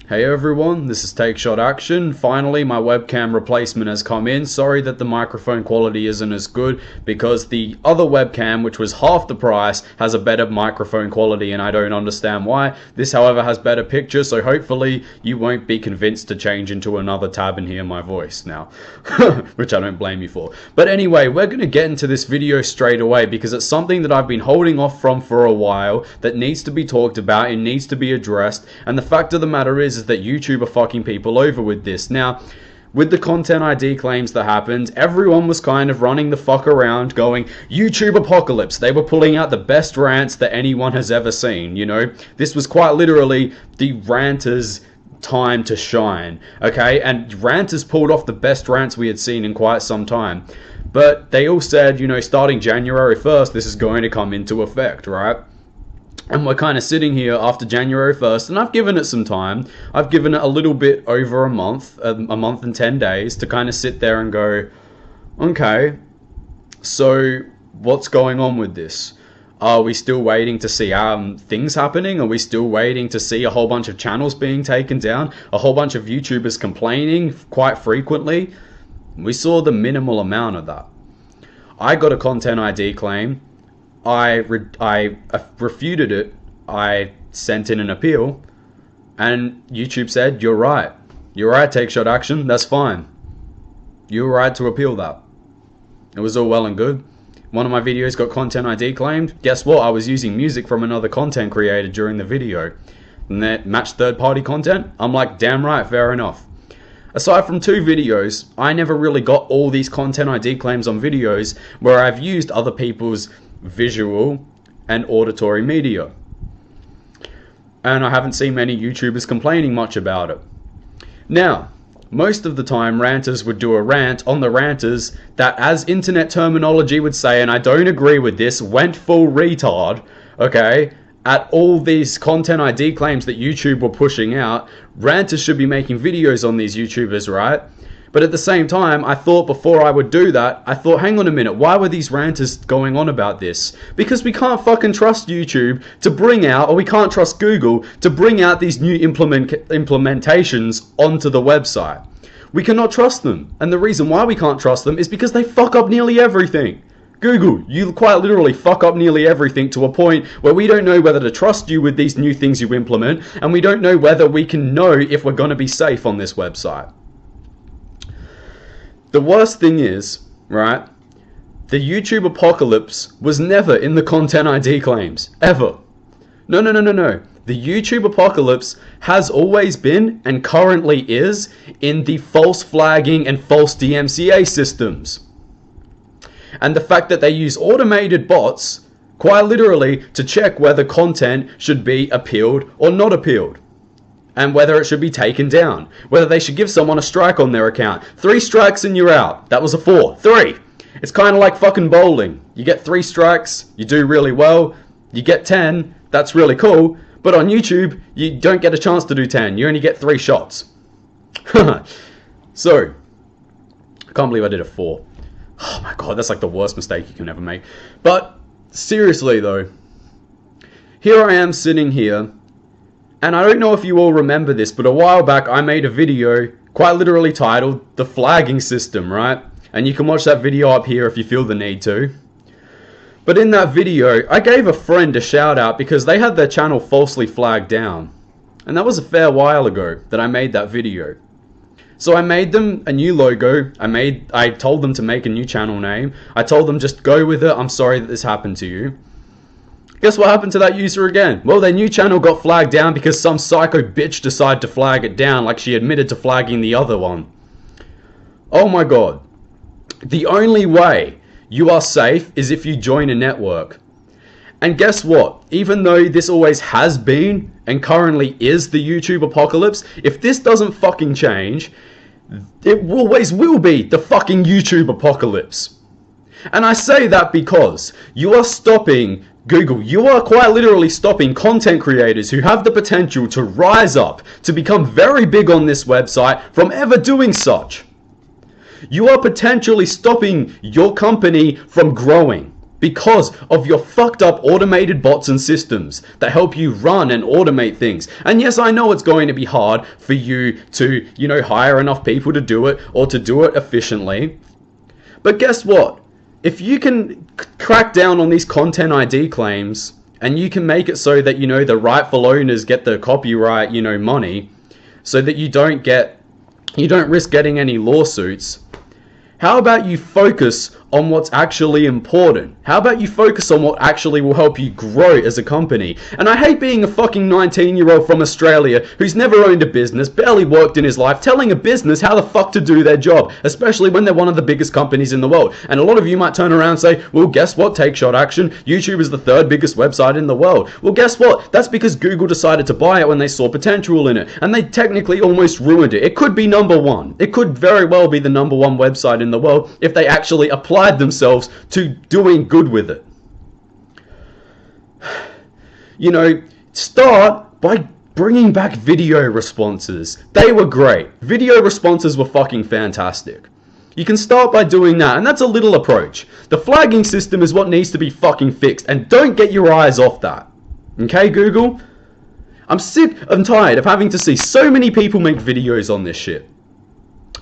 Hey everyone, this is Take Shot Action. Finally, my webcam replacement has come in. Sorry that the microphone quality isn't as good because the other webcam, which was half the price, has a better microphone quality and I don't understand why. This, however, has better pictures, so hopefully you won't be convinced to change into another tab and hear my voice now, which I don't blame you for. But anyway, we're going to get into this video straight away because it's something that I've been holding off from for a while that needs to be talked about, it needs to be addressed, and the fact of the matter is that YouTube are fucking people over with this. Now, with the content ID claims that happened, everyone was kind of running the fuck around going, YouTube apocalypse. They were pulling out the best rants that anyone has ever seen, you know? This was quite literally the ranters' time to shine, okay? And ranters pulled off the best rants we had seen in quite some time. But they all said, you know, starting January 1st, this is going to come into effect, right? And we're kind of sitting here after January 1st, and I've given it some time. I've given it a little bit over a month and 10 days to kind of sit there and go, okay, so what's going on with this? Are we still waiting to see things happening? Are we still waiting to see a whole bunch of channels being taken down? A whole bunch of YouTubers complaining quite frequently? We saw the minimal amount of that. I got a content ID claim. I refuted it, I sent in an appeal, and YouTube said, you're right, Take Shot Action, that's fine. You're right to appeal that. It was all well and good. One of my videos got content ID claimed. Guess what? I was using music from another content creator during the video. And that matched third-party content? I'm like, damn right, fair enough. Aside from 2 videos, I never really got all these content ID claims on videos where I've used other people's visual and auditory media. And I haven't seen many YouTubers complaining much about it. Now, most of the time ranters would do a rant on the ranters that, as internet terminology would say, and I don't agree with this, went full retard, okay, at all these content ID claims that YouTube were pushing out. Ranters should be making videos on these YouTubers, right? But at the same time, I thought before I would do that, I thought, hang on a minute, why were these ranters going on about this? Because we can't fucking trust YouTube to bring out, or we can't trust Google to bring out these new implementations onto the website. We cannot trust them. And the reason why we can't trust them is because they fuck up nearly everything. Google, you quite literally fuck up nearly everything to a point where we don't know whether to trust you with these new things you implement, and we don't know whether we can know if we're going to be safe on this website. The worst thing is, right, the YouTube apocalypse was never in the content ID claims. Ever. No. The YouTube apocalypse has always been, and currently is, in the false flagging and false DMCA systems. And the fact that they use automated bots, quite literally, to check whether content should be appealed or not appealed. And whether it should be taken down. Whether they should give someone a strike on their account. 3 strikes and you're out. That was a 4. 3! It's kind of like fucking bowling. You get 3 strikes, you do really well. You get 10, that's really cool. But on YouTube, you don't get a chance to do 10. You only get 3 shots. So, I can't believe I did a 4. Oh my god, that's like the worst mistake you can ever make. But, seriously though. Here I am sitting here. And I don't know if you all remember this, but a while back I made a video quite literally titled The Flagging System, right? And you can watch that video up here if you feel the need to. But in that video, I gave a friend a shout out because they had their channel falsely flagged down. And that was a fair while ago that I made that video. So I made them a new logo, I told them to make a new channel name, I told them just go with it, I'm sorry that this happened to you. Guess what happened to that user again? Well, their new channel got flagged down because some psycho bitch decided to flag it down like she admitted to flagging the other one. Oh my god. The only way you are safe is if you join a network. And guess what? Even though this always has been and currently is the YouTube apocalypse, if this doesn't fucking change, it always will be the fucking YouTube apocalypse. And I say that because you are stopping Google, you are quite literally stopping content creators who have the potential to rise up, to become very big on this website from ever doing such. You are potentially stopping your company from growing. because of your fucked up automated bots and systems that help you run and automate things. And yes, I know it's going to be hard for you to, hire enough people to do it or to do it efficiently. But guess what? If you can crack down on these content ID claims and you can make it so that, the rightful owners get the copyright, money, so that you don't risk getting any lawsuits, how about you focus on what's actually important? How about you focus on what actually will help you grow as a company? And I hate being a fucking 19-year-old from Australia who's never owned a business, barely worked in his life, telling a business how the fuck to do their job, especially when they're one of the biggest companies in the world. And a lot of you might turn around and say, well, guess what? Take Shot Action. YouTube is the 3rd biggest website in the world. Well, guess what? That's because Google decided to buy it when they saw potential in it. And they technically almost ruined it. It could be number 1. It could very well be the number 1 website in the world if they actually applied themselves to doing good with it. Start by bringing back video responses. They were great. Video responses were fucking fantastic. You can start by doing that, and that's a little approach. The flagging system is what needs to be fucking fixed, and don't get your eyes off that. Okay, Google? I'm sick and tired of having to see so many people make videos on this shit.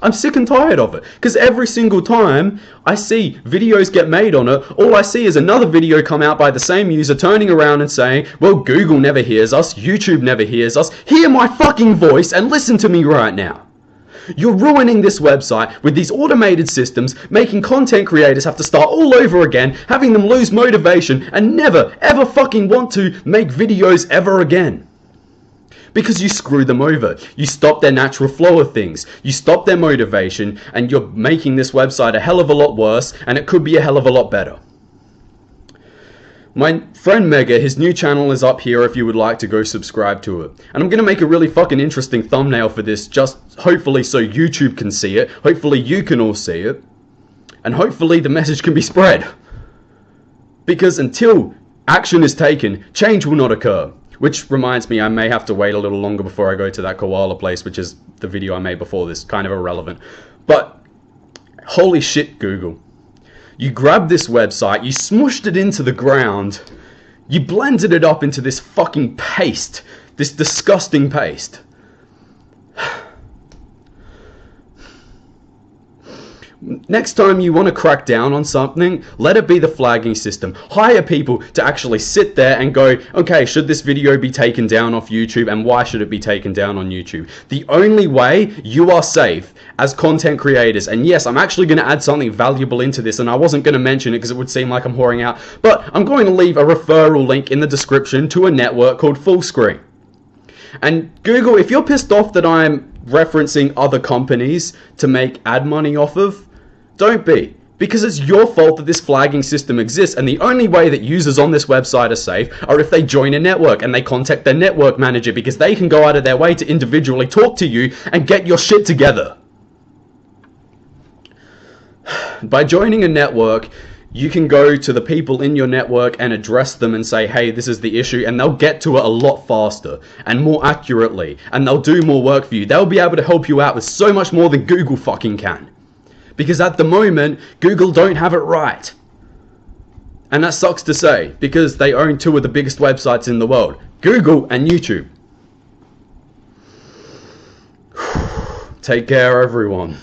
I'm sick and tired of it, because every single time I see videos get made on it, all I see is another video come out by the same user turning around and saying, well, Google never hears us, YouTube never hears us, hear my fucking voice and listen to me right now. You're ruining this website with these automated systems, making content creators have to start all over again, having them lose motivation and never, ever fucking want to make videos ever again. Because you screw them over. You stop their natural flow of things. You stop their motivation, and you're making this website a hell of a lot worse, and it could be a hell of a lot better. My friend Mega, his new channel is up here if you would like to go subscribe to it. And I'm going to make a really fucking interesting thumbnail for this, just hopefully so YouTube can see it, hopefully you can all see it, and hopefully the message can be spread. Because until action is taken, change will not occur. Which reminds me, I may have to wait a little longer before I go to that koala place, which is the video I made before this, kind of irrelevant. But, holy shit, Google. You grabbed this website, you smushed it into the ground, you blended it up into this fucking paste, this disgusting paste. Next time you want to crack down on something, let it be the flagging system. Hire people to actually sit there and go, okay, should this video be taken down off YouTube, and why should it be taken down on YouTube? The only way you are safe as content creators, and yes, I'm actually going to add something valuable into this, and I wasn't going to mention it because it would seem like I'm whoring out, but I'm going to leave a referral link in the description to a network called Fullscreen. And Google, if you're pissed off that I'm referencing other companies to make ad money off of, don't be. Because it's your fault that this flagging system exists, and the only way that users on this website are safe are if they join a network and they contact their network manager, because they can go out of their way to individually talk to you and get your shit together. By joining a network, you can go to the people in your network and address them and say, hey, this is the issue, and they'll get to it a lot faster and more accurately, and they'll do more work for you. They'll be able to help you out with so much more than Google fucking can. Because at the moment, Google don't have it right. And that sucks to say, because they own 2 of the biggest websites in the world, Google and YouTube. Take care, everyone.